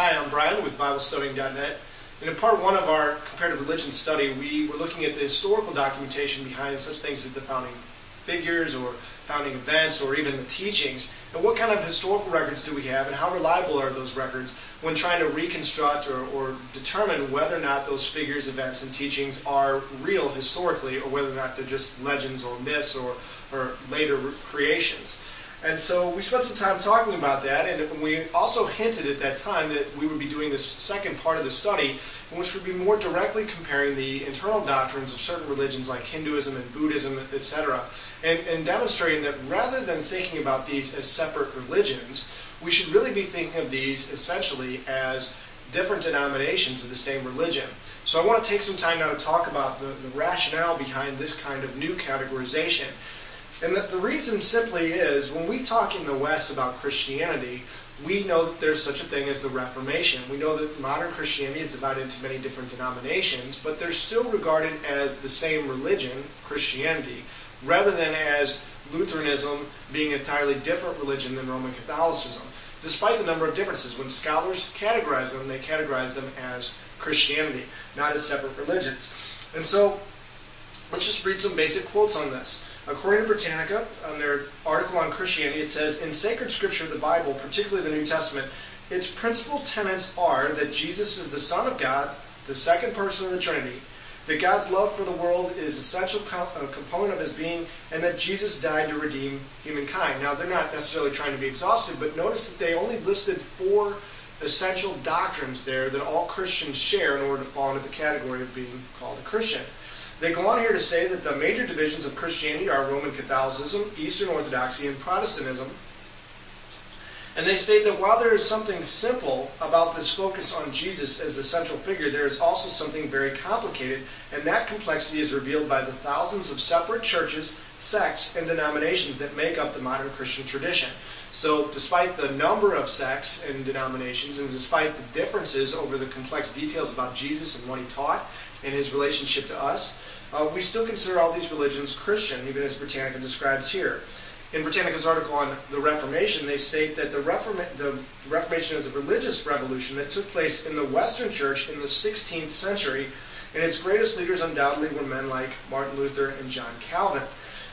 Hi, I'm Brian with BibleStudying.net. And in part one of our comparative religion study, we were looking at the historical documentation behind such things as the founding figures or founding events or even the teachings. And what kind of historical records do we have and how reliable are those records when trying to reconstruct or determine whether or not those figures, events, and teachings are real historically or whether or not they're just legends or myths or later creations. And so we spent some time talking about that, and we also hinted at that time that we would be doing this second part of the study, in which would be more directly comparing the internal doctrines of certain religions like Hinduism and Buddhism, etc., and demonstrating that rather than thinking about these as separate religions, we should really be thinking of these essentially as different denominations of the same religion. So I want to take some time now to talk about the rationale behind this kind of new categorization. And the reason simply is, when we talk in the West about Christianity, we know that there's such a thing as the Reformation. We know that modern Christianity is divided into many different denominations, but they're still regarded as the same religion, Christianity, rather than as Lutheranism being an entirely different religion than Roman Catholicism. Despite the number of differences, when scholars categorize them, they categorize them as Christianity, not as separate religions. And so, let's just read some basic quotes on this. According to Britannica, on their article on Christianity, it says, "In sacred scripture, the Bible, particularly the New Testament, its principal tenets are that Jesus is the Son of God, the second person of the Trinity, that God's love for the world is an essential component of his being, and that Jesus died to redeem humankind." Now, they're not necessarily trying to be exhaustive, but notice that they only listed 4 essential doctrines there that all Christians share in order to fall into the category of being called a Christian. They go on here to say that the major divisions of Christianity are Roman Catholicism, Eastern Orthodoxy, and Protestantism. And they state that while there is something simple about this focus on Jesus as the central figure, there is also something very complicated, and that complexity is revealed by the thousands of separate churches, sects, and denominations that make up the modern Christian tradition. So despite the number of sects and denominations, and despite the differences over the complex details about Jesus and what he taught and his relationship to us, we still consider all these religions Christian, even as Britannica describes here. In Britannica's article on the Reformation, they state that the Reformation is a religious revolution that took place in the Western Church in the 16th century, and its greatest leaders undoubtedly were men like Martin Luther and John Calvin.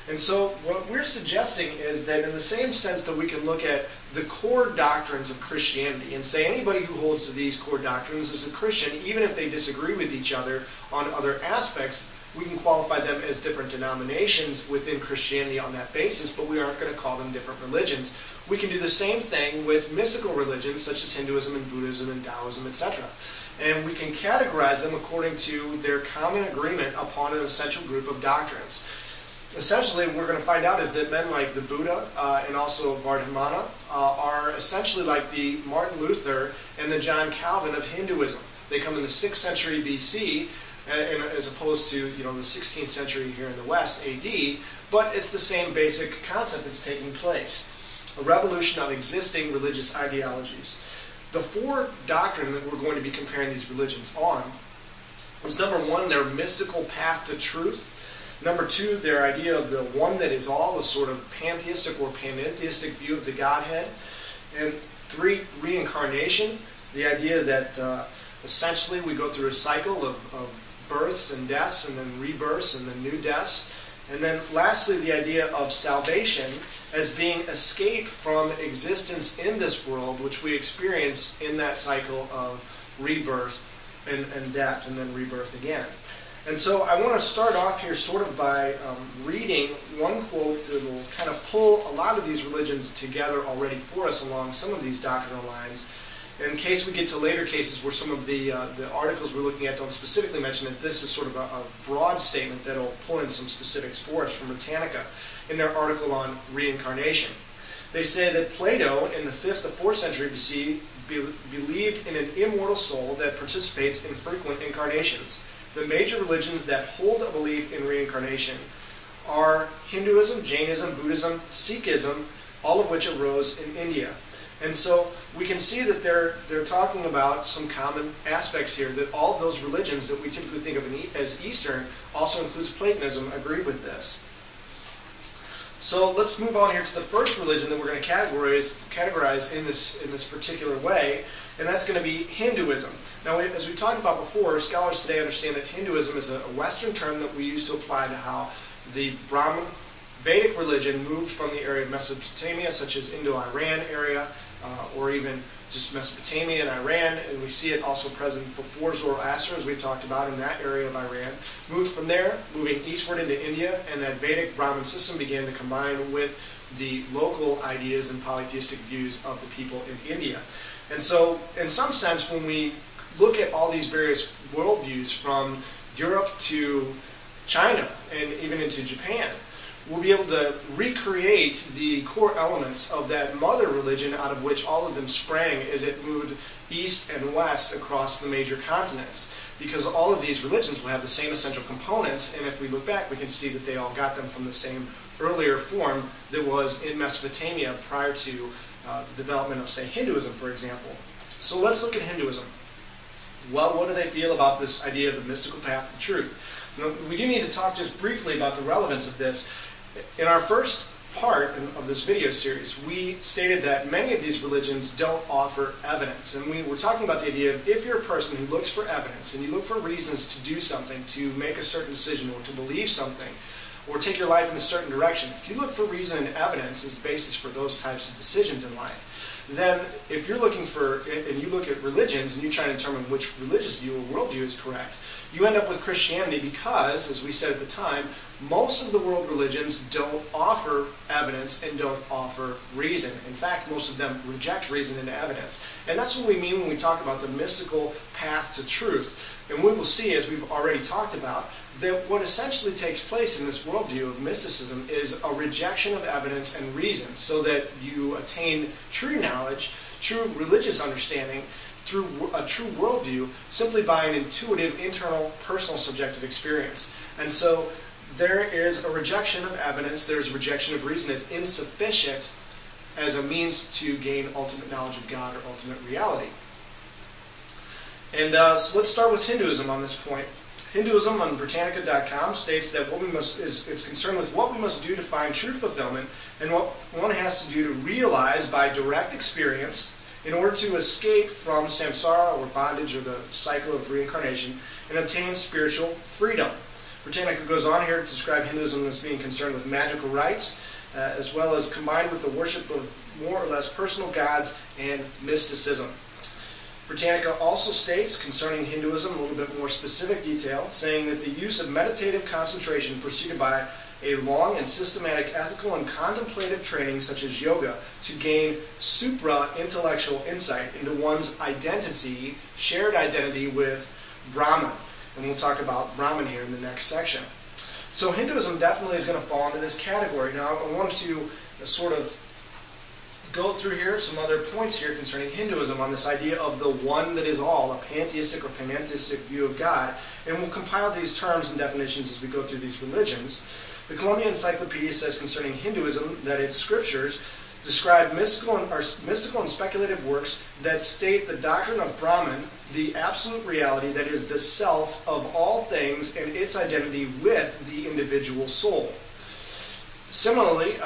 And so what we're suggesting is that in the same sense that we can look at the core doctrines of Christianity and say anybody who holds to these core doctrines is a Christian, even if they disagree with each other on other aspects, we can qualify them as different denominations within Christianity on that basis, but we aren't going to call them different religions. We can do the same thing with mystical religions such as Hinduism and Buddhism and Taoism, etc. And we can categorize them according to their common agreement upon an essential group of doctrines. Essentially, what we're going to find out is that men like the Buddha and also Vardhamana are essentially like the Martin Luther and the John Calvin of Hinduism. They come in the 6th century BC, and as opposed to the 16th century here in the West, AD, but it's the same basic concept that's taking place. A revolution of existing religious ideologies. The 4 doctrines that we're going to be comparing these religions on is number 1, their mystical path to truth. Number 2, their idea of the one that is all, a sort of pantheistic or panentheistic view of the Godhead. And 3, reincarnation, the idea that essentially we go through a cycle of births and deaths and then rebirths and then new deaths. And then lastly, the idea of salvation as being escape from existence in this world, which we experience in that cycle of rebirth and death and then rebirth again. And so I want to start off here sort of by reading one quote that will kind of pull a lot of these religions together already for us along some of these doctrinal lines. In case we get to later cases where some of the articles we're looking at don't specifically mention it, this is sort of a broad statement that will pull in some specifics for us from Britannica in their article on reincarnation. They say that Plato in the 5th to 4th century BC believed in an immortal soul that participates in frequent incarnations. The major religions that hold a belief in reincarnation are Hinduism, Jainism, Buddhism, Sikhism, all of which arose in India. And so we can see that they're talking about some common aspects here, that all of those religions that we typically think of as Eastern, also includes Platonism, agree with this. So let's move on here to the first religion that we're going to categorize in this particular way, and that's going to be Hinduism. Now, as we talked about before, scholars today understand that Hinduism is a Western term that we use to apply to how the Brahmin Vedic religion moved from the area of Mesopotamia, such as Indo-Iran area, or even just Mesopotamia and Iran, and we see it also present before Zoroaster, as we talked about, in that area of Iran. Moved from there, moving eastward into India, and that Vedic Brahmin system began to combine with the local ideas and polytheistic views of the people in India. And so, in some sense, when we look at all these various worldviews from Europe to China and even into Japan, we'll be able to recreate the core elements of that mother religion out of which all of them sprang as it moved east and west across the major continents. Because all of these religions will have the same essential components, and if we look back, we can see that they all got them from the same earlier form that was in Mesopotamia prior to the development of, say, Hinduism, for example. So let's look at Hinduism. Well, what do they feel about this idea of the mystical path to truth? Now, we do need to talk just briefly about the relevance of this. In our first part of this video series, we stated that many of these religions don't offer evidence. And we were talking about the idea of if you're a person who looks for evidence and you look for reasons to do something, to make a certain decision or to believe something, or take your life in a certain direction, if you look for reason and evidence as the basis for those types of decisions in life, then if you're looking for, and you look at religions and you try to determine which religious view or worldview is correct, you end up with Christianity because, as we said at the time, most of the world religions don't offer evidence and don't offer reason. In fact, most of them reject reason and evidence. And that's what we mean when we talk about the mystical path to truth. And we will see, as we've already talked about, that what essentially takes place in this worldview of mysticism is a rejection of evidence and reason, so that you attain true knowledge, true religious understanding, through a true worldview, simply by an intuitive, internal, personal, subjective experience. And so there is a rejection of evidence, there's a rejection of reason as insufficient as a means to gain ultimate knowledge of God or ultimate reality. And so let's start with Hinduism on this point. Hinduism on Britannica.com states that it's concerned with what we must do to find true fulfillment and what one has to do to realize by direct experience in order to escape from samsara or bondage or the cycle of reincarnation and obtain spiritual freedom. Britannica goes on here to describe Hinduism as being concerned with magical rites, as well as combined with the worship of more or less personal gods and mysticism. Britannica also states concerning Hinduism a little bit more specific detail, saying that the use of meditative concentration preceded by a long and systematic ethical and contemplative training such as yoga to gain supra-intellectual insight into one's identity, shared identity with Brahman. And we'll talk about Brahman here in the next section. So Hinduism definitely is going to fall into this category. Now I want to sort of go through here some other points here concerning Hinduism on this idea of the one that is all, a pantheistic or panentheistic view of God. And we'll compile these terms and definitions as we go through these religions. The Columbia Encyclopedia says concerning Hinduism that its scriptures describe mystical and speculative works that state the doctrine of Brahman, the absolute reality that is the self of all things and its identity with the individual soul. Similarly,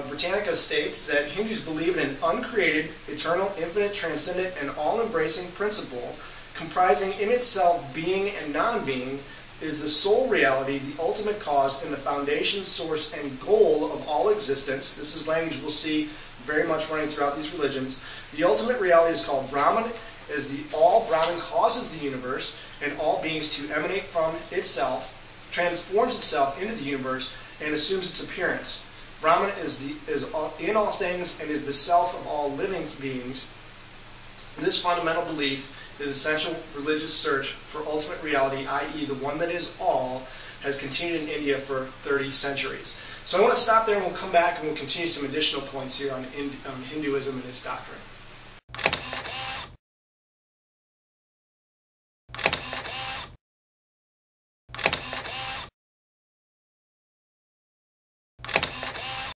Britannica states that Hindus believe in an uncreated, eternal, infinite, transcendent, and all-embracing principle comprising in itself being and non-being is the sole reality, the ultimate cause, and the foundation, source, and goal of all existence. This is language we'll see very much running throughout these religions. The ultimate reality is called Brahman, as the all Brahman causes the universe and all beings to emanate from itself, transforms itself into the universe, and assumes its appearance. Brahman is in all things and is the self of all living beings. This fundamental belief is essential religious search for ultimate reality, i.e. the one that is all, has continued in India for 30 centuries. So I want to stop there and we'll come back and we'll continue some additional points here on Hinduism and its doctrine.